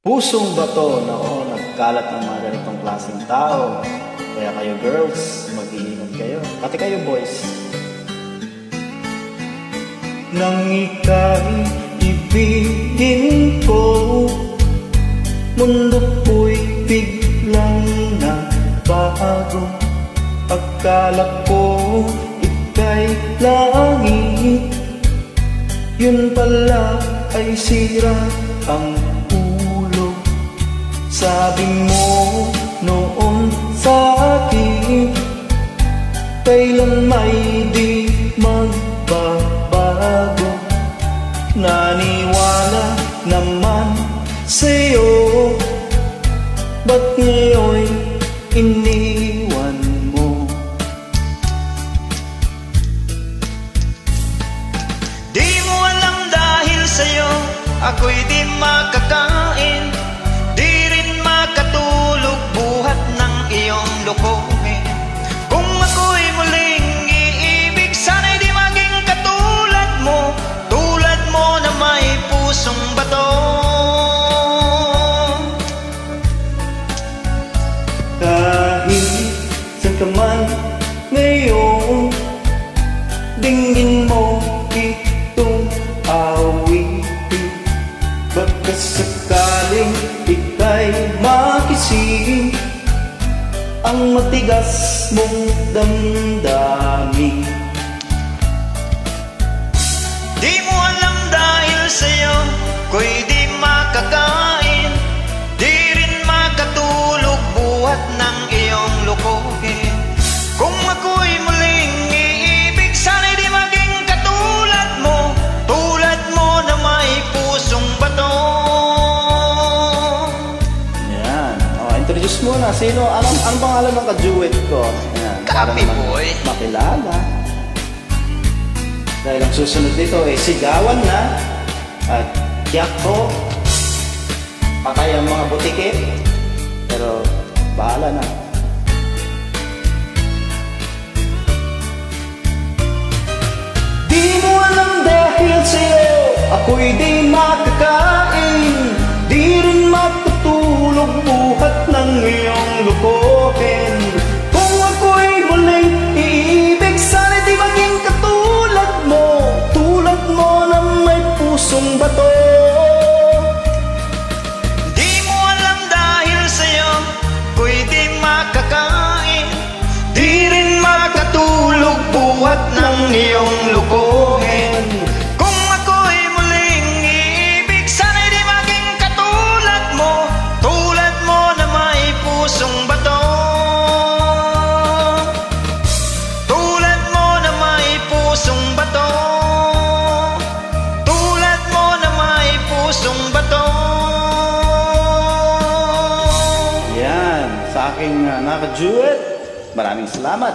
Pusong bato, nako, nagkalat ng mga ganitong klaseng tao. Kaya kayo girls, mag-iingat kayo. Pati kayo boys. Nang ika'y ibigin ko, mundo ko'y biglang nagbago. Akala ko ika'y langit, yun pala ay sira ang ulo. Sabi mo noon sa akin, kailan may di magbabago. Naniwala naman sa'yo, ba't ngayon'y iniwan mo? Di mo alam dahil sa'yo ako'y di makakain, di rin makatulog buhat ng iyong lokohin. Kung ako'y muling iibig, sana'y di maging katulad mo na may pusong bato. Kahit saan ka man ngayon, dinggin mo itong awitin. Baka sakaling ika'y makising ang matigas mong damdamin. Di mo alam dahil sa'yo ko'y di makakain, di rin makatulog buhat ng iyong lokohin. Kung ako'y muling iibig, sana'y di maging katulad mo na may pusong bato. Yan. Introduce muna. Sino? Anong pangalan ng ka-duet ko? Yan. Copy boy. Makilala. Dahil ang susunod dito ay sigawan na at tiyak ko patay ang mga butike, pero bahala na. Di mo alam dahil sa'yo ako'y di makakain, di rin matutulog buhat ng iyong lukohin. Kung ako'y muling iibig, sana'y di maging katulad mo na may pusong bato. Di mo alam dahil sa'yo ko'y di makakain, di rin makatulog buhat ng iyong lukohin. Kung ako'y muling iibig, sana'y di maging katulad mo na may pusong bato. Tulad mo na may pusong bato, tulad mo na may pusong bato. Yan, sa aking naka-duet, maraming salamat.